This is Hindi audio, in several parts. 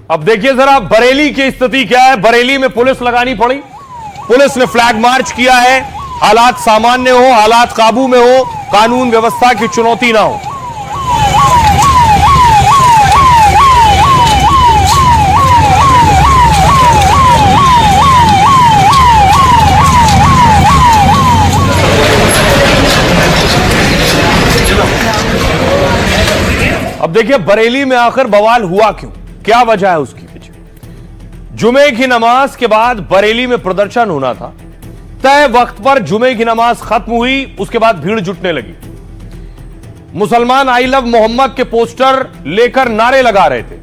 अब देखिए जरा बरेली की स्थिति क्या है। बरेली में पुलिस लगानी पड़ी, पुलिस ने फ्लैग मार्च किया है। हालात सामान्य हो, हालात काबू में हो, कानून व्यवस्था की चुनौती ना हो। अब देखिए बरेली में आखिर बवाल हुआ क्यों, क्या वजह है उसकी पीछे। जुमे की नमाज के बाद बरेली में प्रदर्शन होना था। तय वक्त पर जुमे की नमाज खत्म हुई, उसके बाद भीड़ जुटने लगी। मुसलमान आई लव मोहम्मद के पोस्टर लेकर नारे लगा रहे थे।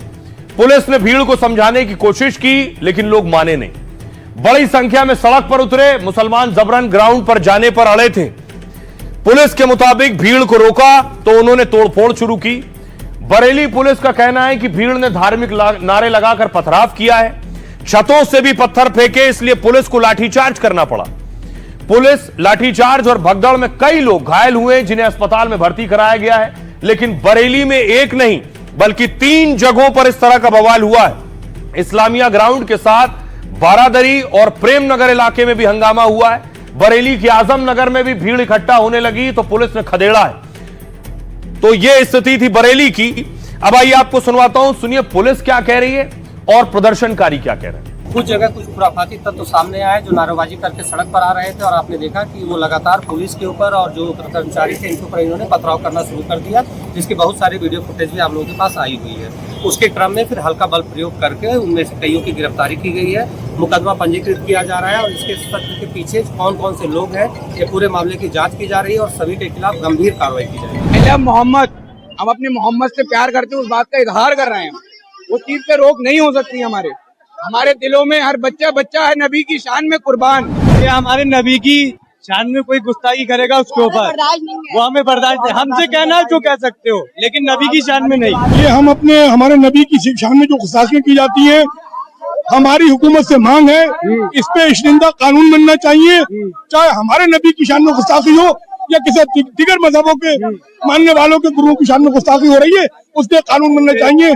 पुलिस ने भीड़ को समझाने की कोशिश की, लेकिन लोग माने नहीं। बड़ी संख्या में सड़क पर उतरे, मुसलमान जबरन ग्राउंड पर जाने पर अड़े थे। पुलिस के मुताबिक भीड़ को रोका तो उन्होंने तोड़फोड़ शुरू की। बरेली पुलिस का कहना है कि भीड़ ने धार्मिक नारे लगाकर पथराव किया है, छतों से भी पत्थर फेंके, इसलिए पुलिस को लाठीचार्ज करना पड़ा। पुलिस लाठीचार्ज और भगदड़ में कई लोग घायल हुए, जिन्हें अस्पताल में भर्ती कराया गया है। लेकिन बरेली में एक नहीं बल्कि 3 जगहों पर इस तरह का बवाल हुआ है। इस्लामिया ग्राउंड के साथ बारादरी और प्रेम नगर इलाके में भी हंगामा हुआ है। बरेली के आजम नगर में भी भीड़ इकट्ठा होने लगी तो पुलिस ने खदेड़ा है। तो यह स्थिति थी बरेली की। अब आइए आपको सुनवाता हूं, सुनिए पुलिस क्या कह रही है और प्रदर्शनकारी क्या कह रहे हैं। कुछ जगह कुछ खुराफाती तत्व तो सामने आए जो नारेबाजी करके सड़क पर आ रहे थे, और आपने देखा कि वो लगातार पुलिस के ऊपर और जो कर्मचारी थे इनके ऊपर इन्होंने पथराव करना शुरू कर दिया, जिसकी बहुत सारी वीडियो फुटेज भी आप लोगों के पास आई हुई है। उसके क्रम में फिर हल्का बल प्रयोग करके उनमें से कईयों की गिरफ्तारी की गई है, मुकदमा पंजीकृत किया जा रहा है और इसके सत्य के पीछे कौन कौन से लोग हैं ये पूरे मामले की जाँच की जा रही है और सभी के खिलाफ गंभीर कार्रवाई की जाएगी। मोहम्मद, हम अपने मोहम्मद से प्यार करते हैं, उस बात का इजहार कर रहे हैं। उस चीज पे रोक नहीं हो सकती। हमारे दिलों में हर बच्चा बच्चा है नबी की शान में कुर्बान। ये हमारे नबी की शान में कोई गुस्ताखी करेगा उसके ऊपर वो हमें बर्दाश्त है। हमसे कहना है जो कह सकते हो, लेकिन नबी की शान में नहीं। ये हम हमारे नबी की शान में जो गुस्ताखियां की जाती हैं, हमारी हुकूमत से मांग है इस पे इश्तिंदा कानून बनना चाहिए। चाहे हमारे नबी की शान में गुस्ताखी हो या किसी दिगर मजहबों के मानने वालों के गुरुओं की शान में गुस्ताखी हो रही है, उस पे कानून बनना चाहिए।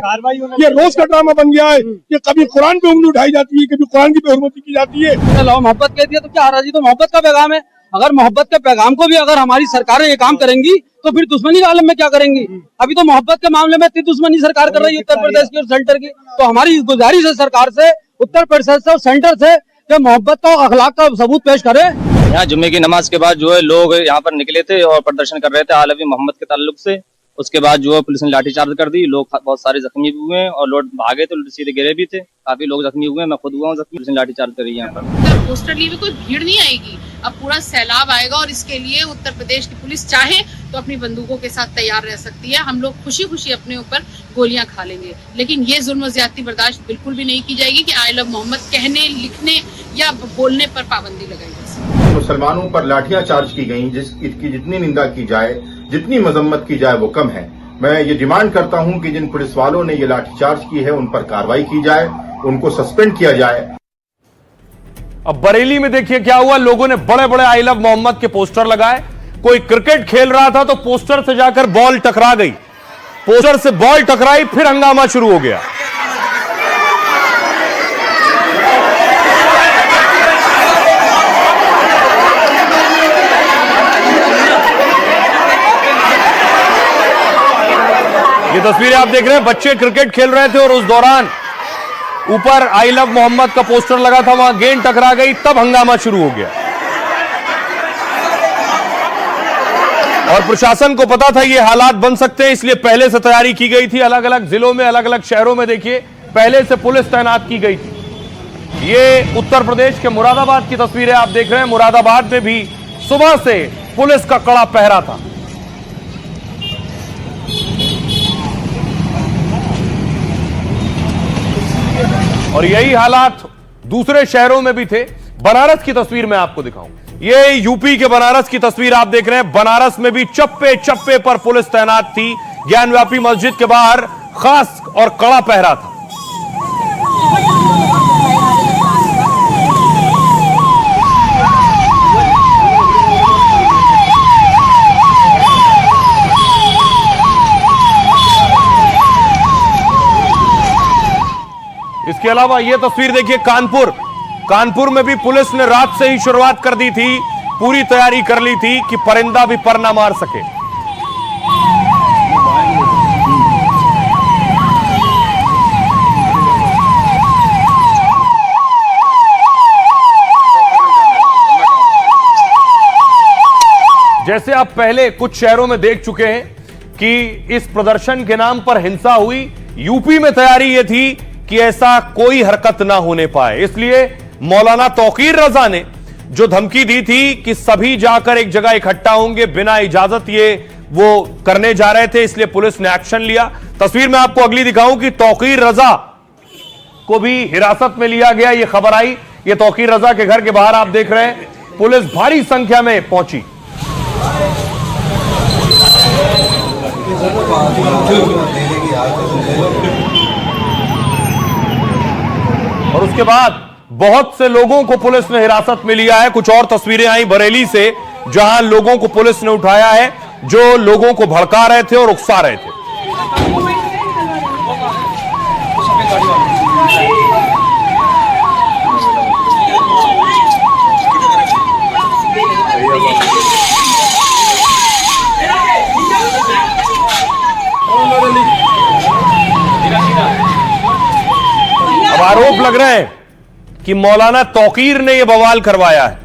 ये रोज का ड्रामा बन गया है कि कभी कुरान पे उंगली उठाई जाती है, कभी कुरान की बेहुरमती की जाती है। मोहब्बत कहती है तो क्या हराजी, तो मोहब्बत का पैगाम है। अगर मोहब्बत के पैगाम को भी अगर हमारी सरकारें ये काम करेंगी तो फिर दुश्मनी के आलम में क्या करेंगी। अभी तो मोहब्बत के मामले में इतनी दुश्मनी सरकार कर रही है उत्तर प्रदेश की और सेंटर की। तो हमारी गुजारिश है सरकार से, उत्तर प्रदेश से और सेंटर से, कि मोहब्बत का अखलाक का सबूत पेश करे। यहाँ जुम्मे की नमाज के बाद जो है लोग यहाँ पर निकले थे और प्रदर्शन कर रहे थे आलवी मोहम्मद के ताल्लुक से। उसके बाद जो है पुलिस ने लाठीचार्ज कर दी, लोग बहुत सारे जख्मी भी हुए और लोग भागे तो सीधे गिरे भी थे, काफी लोग जख्मी हुए, मैं खुद हुआ हूँ जख्मी। पुलिस ने लाठीचार्ज करी यहाँ पर। पोस्टर लिए कोई भीड़ नहीं आएगी, अब पूरा सैलाब आएगा और इसके लिए उत्तर प्रदेश की पुलिस चाहे तो अपनी बंदूकों के साथ तैयार रह सकती है। हम लोग खुशी खुशी अपने ऊपर गोलियां खा लेंगे, लेकिन ये जुल्म ज्यादती बर्दाश्त बिल्कुल भी नहीं की जाएगी कि आई लव मोहम्मद कहने, लिखने या बोलने पर पाबंदी लगाई जाए। मुसलमानों पर लाठियां चार्ज की गई, जिसकी जितनी निंदा की जाए, जितनी मजम्मत की जाए वो कम है। मैं ये डिमांड करता हूं कि जिन पुलिस वालों ने ये लाठीचार्ज की है उन पर कार्रवाई की जाए, उनको सस्पेंड किया जाए। अब बरेली में देखिए क्या हुआ, लोगों ने बड़े बड़े आई लव मोहम्मद के पोस्टर लगाए। कोई क्रिकेट खेल रहा था तो पोस्टर से जाकर बॉल टकरा गई, पोस्टर से बॉल टकराई, फिर हंगामा शुरू हो गया। ये तस्वीरें आप देख रहे हैं, बच्चे क्रिकेट खेल रहे थे और उस दौरान ऊपर आई लव मोहम्मद का पोस्टर लगा था, वहां गेंद टकरा गई, तब हंगामा शुरू हो गया। और प्रशासन को पता था ये हालात बन सकते हैं, इसलिए पहले से तैयारी की गई थी। अलग अलग जिलों में, अलग अलग शहरों में देखिए पहले से पुलिस तैनात की गई थी। ये उत्तर प्रदेश के मुरादाबाद की तस्वीरें आप देख रहे हैं। मुरादाबाद में भी सुबह से पुलिस का कड़ा पहरा था। और यही हालात दूसरे शहरों में भी थे। बनारस की तस्वीर मैं आपको दिखाऊं, ये यूपी के बनारस की तस्वीर आप देख रहे हैं। बनारस में भी चप्पे चप्पे पर पुलिस तैनात थी। ज्ञानव्यापी मस्जिद के बाहर खास और कड़ा पहरा था। इसके अलावा यह तस्वीर देखिए कानपुर में भी पुलिस ने रात से ही शुरुआत कर दी थी, पूरी तैयारी कर ली थी कि परिंदा भी पर ना मार सके। जैसे आप पहले कुछ शहरों में देख चुके हैं कि इस प्रदर्शन के नाम पर हिंसा हुई, यूपी में तैयारी यह थी कि ऐसा कोई हरकत ना होने पाए। इसलिए मौलाना तौकीर रजा ने जो धमकी दी थी कि सभी जाकर एक जगह इकट्ठा होंगे बिना इजाजत, ये वो करने जा रहे थे, इसलिए पुलिस ने एक्शन लिया। तस्वीर में आपको अगली दिखाऊं कि तौकीर रजा को भी हिरासत में लिया गया, ये खबर आई। ये तौकीर रजा के घर के बाहर आप देख रहे हैं, पुलिस भारी संख्या में पहुंची। और उसके बाद बहुत से लोगों को पुलिस ने हिरासत में लिया है। कुछ और तस्वीरें आई बरेली से, जहां लोगों को पुलिस ने उठाया है जो लोगों को भड़का रहे थे और उकसा रहे थे। अब आरोप लग रहे हैं कि मौलाना तौकीर ने यह बवाल करवाया है।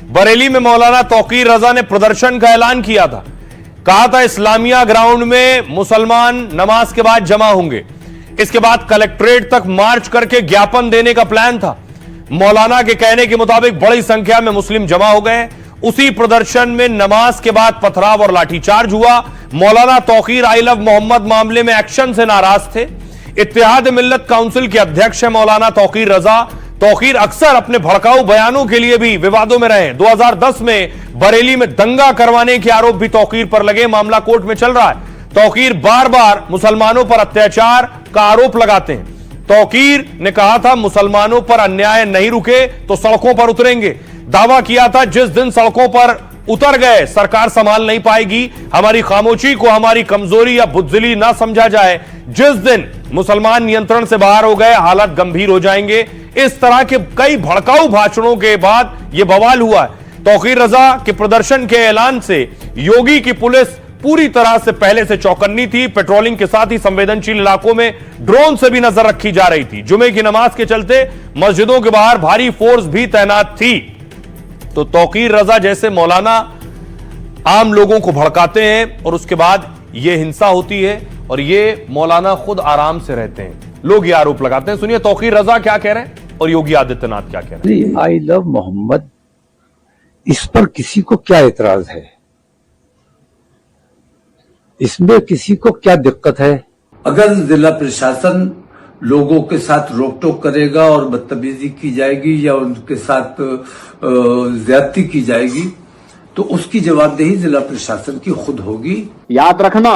बरेली में मौलाना तौकीर रजा ने प्रदर्शन का ऐलान किया था, कहा था इस्लामिया ग्राउंड में मुसलमान नमाज के बाद जमा होंगे। इसके बाद कलेक्ट्रेट तक मार्च करके ज्ञापन देने का प्लान था। मौलाना के कहने के मुताबिक बड़ी संख्या में मुस्लिम जमा हो गए। उसी प्रदर्शन में नमाज के बाद पथराव और लाठीचार्ज हुआ। मौलाना तौकीर आई लव मोहम्मद मामले में एक्शन से नाराज थे। इत्तेहाद मिल्लत काउंसिल के अध्यक्ष है मौलाना तौकीर रजा। तौकीर अक्सर अपने भड़काऊ बयानों के लिए भी विवादों में रहे। 2010 में बरेली में दंगा करवाने के आरोप भी तौकीर पर लगे, मामला कोर्ट में चल रहा है। तौकीर बार बार मुसलमानों पर अत्याचार का आरोप लगाते हैं। तौकीर ने कहा था मुसलमानों पर अन्याय नहीं रुके तो सड़कों पर उतरेंगे। दावा किया था जिस दिन सड़कों पर उतर गए सरकार संभाल नहीं पाएगी। हमारी खामोशी को हमारी कमजोरी या बुज़दिली ना समझा जाए। जिस दिन मुसलमान नियंत्रण से बाहर हो गए हालात गंभीर हो जाएंगे। इस तरह के कई भड़काऊ भाषणों के बाद यह बवाल हुआ है। तौकीर रजा के प्रदर्शन के ऐलान से योगी की पुलिस पूरी तरह से पहले से चौकन्नी थी। पेट्रोलिंग के साथ ही संवेदनशील इलाकों में ड्रोन से भी नजर रखी जा रही थी। जुमे की नमाज के चलते मस्जिदों के बाहर भारी फोर्स भी तैनात थी। तो तौकीर रजा जैसे मौलाना आम लोगों को भड़काते हैं और उसके बाद यह हिंसा होती है और ये मौलाना खुद आराम से रहते हैं। लोग ये आरोप लगाते हैं। सुनिए तौकीर रजा क्या कह रहे हैं और योगी आदित्यनाथ क्या कह रहे हैं। आई लव मोहम्मद, इस पर किसी को क्या एतराज है? इसमें किसी को क्या दिक्कत है? अगर जिला प्रशासन लोगों के साथ रोक टोक करेगा और बदतमीजी की जाएगी या उनके साथ ज्यादती की जाएगी तो उसकी जवाबदेही जिला प्रशासन की खुद होगी। याद रखना,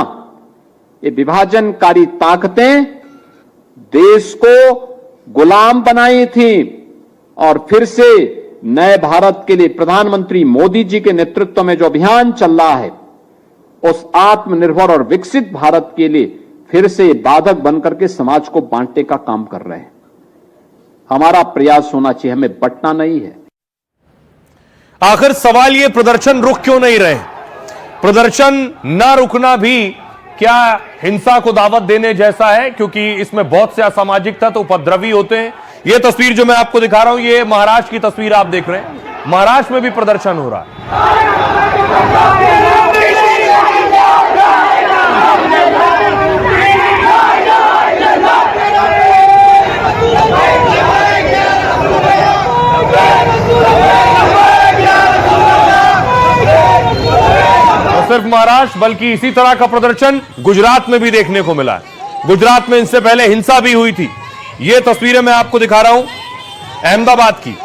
ये विभाजनकारी ताकतें देश को गुलाम बनाई थी और फिर से नए भारत के लिए प्रधानमंत्री मोदी जी के नेतृत्व में जो अभियान चल रहा है उस आत्मनिर्भर और विकसित भारत के लिए फिर से बाधक बनकर के समाज को बांटने का काम कर रहे हैं। हमारा प्रयास होना चाहिए, हमें बंटना नहीं है। आखिर सवाल ये प्रदर्शन रुक क्यों नहीं रहे? प्रदर्शन ना रुकना भी क्या हिंसा को दावत देने जैसा है? क्योंकि इसमें बहुत से असामाजिक तत्व उपद्रवी होते हैं। यह तस्वीर जो मैं आपको दिखा रहा हूं ये महाराष्ट्र की तस्वीर आप देख रहे हैं। महाराष्ट्र में भी प्रदर्शन हो रहा है। सिर्फ महाराष्ट्र बल्कि इसी तरह का प्रदर्शन गुजरात में भी देखने को मिला है। गुजरात में इनसे पहले हिंसा भी हुई थी। ये तस्वीरें मैं आपको दिखा रहा हूं अहमदाबाद की।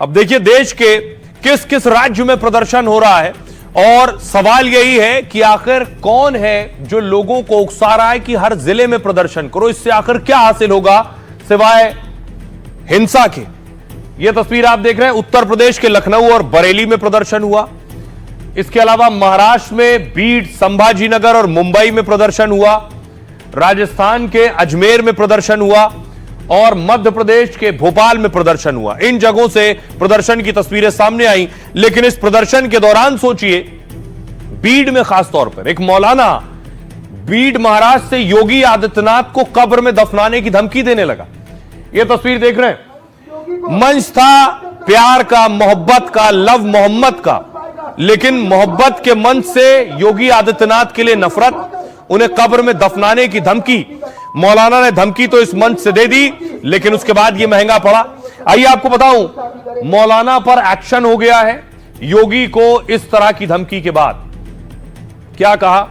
अब देखिए देश के किस किस राज्य में प्रदर्शन हो रहा है और सवाल यही है कि आखिर कौन है जो लोगों को उकसा रहा है कि हर जिले में प्रदर्शन करो। इससे आखिर क्या हासिल होगा सिवाय हिंसा के? यह तस्वीर आप देख रहे हैं उत्तर प्रदेश के लखनऊ और बरेली में प्रदर्शन हुआ। इसके अलावा महाराष्ट्र में बीड, संभाजीनगर और मुंबई में प्रदर्शन हुआ, राजस्थान के अजमेर में प्रदर्शन हुआ और मध्य प्रदेश के भोपाल में प्रदर्शन हुआ। इन जगहों से प्रदर्शन की तस्वीरें सामने आई। लेकिन इस प्रदर्शन के दौरान सोचिए, बीड में खासतौर पर एक मौलाना बीड महाराष्ट्र से योगी आदित्यनाथ को कब्र में दफनाने की धमकी देने लगा। यह तस्वीर देख रहे हैं। मंच था प्यार का, मोहब्बत का, लव मोहम्मद का, लेकिन मोहब्बत के मंच से योगी आदित्यनाथ के लिए नफरत, उन्हें कब्र में दफनाने की धमकी। मौलाना ने धमकी तो इस मंच से दे दी, लेकिन उसके बाद यह महंगा पड़ा। आइए आपको बताऊं, मौलाना पर एक्शन हो गया है योगी को इस तरह की धमकी के बाद। क्या कहा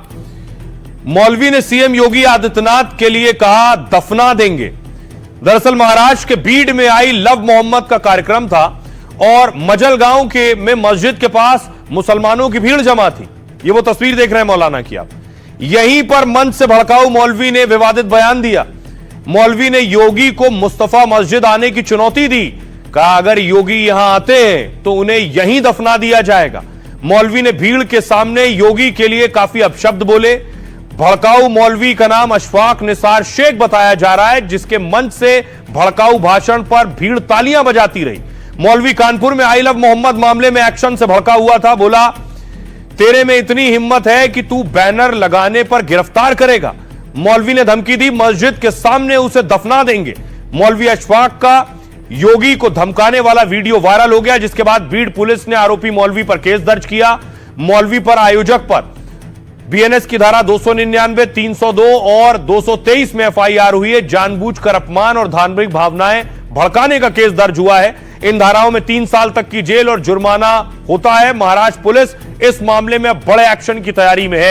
मौलवी ने? सीएम योगी आदित्यनाथ के लिए कहा दफना देंगे। दरअसल महाराष्ट्र के बीड में आई लव मोहम्मद का कार्यक्रम था और मजलगांव के में मस्जिद के पास मुसलमानों की भीड़ जमा थी। ये वो तस्वीर देख रहे हैं मौलाना की आप। यहीं पर मंच से भड़काऊ मौलवी ने विवादित बयान दिया। मौलवी ने योगी को मुस्तफा मस्जिद आने की चुनौती दी। कहा अगर योगी यहां आते हैं तो उन्हें यहीं दफना दिया जाएगा। मौलवी ने भीड़ के सामने योगी के लिए काफी अपशब्द बोले। भड़काऊ मौलवी का नाम अशफाक निसार शेख बताया जा रहा है, जिसके मंच से भड़काऊ भाषण पर भीड़ तालियां बजाती रही। मौलवी कानपुर में आई लव मोहम्मद मामले में एक्शन से भड़का हुआ था। बोला तेरे में इतनी हिम्मत है कि तू बैनर लगाने पर गिरफ्तार करेगा। मौलवी ने धमकी दी मस्जिद के सामने उसे दफना देंगे। मौलवी अशफाक का योगी को धमकाने वाला वीडियो वायरल हो गया, जिसके बाद बीड पुलिस ने आरोपी मौलवी पर केस दर्ज किया। मौलवी पर आयोजक पर बीएनएस की धारा 299, 302 और 223 में एफआईआर हुई है। जानबूझकर अपमान और धार्मिक भावनाएं भड़काने का केस दर्ज हुआ है। इन धाराओं में 3 साल तक की जेल और जुर्माना होता है। महाराष्ट्र पुलिस इस मामले में बड़े एक्शन की तैयारी में है।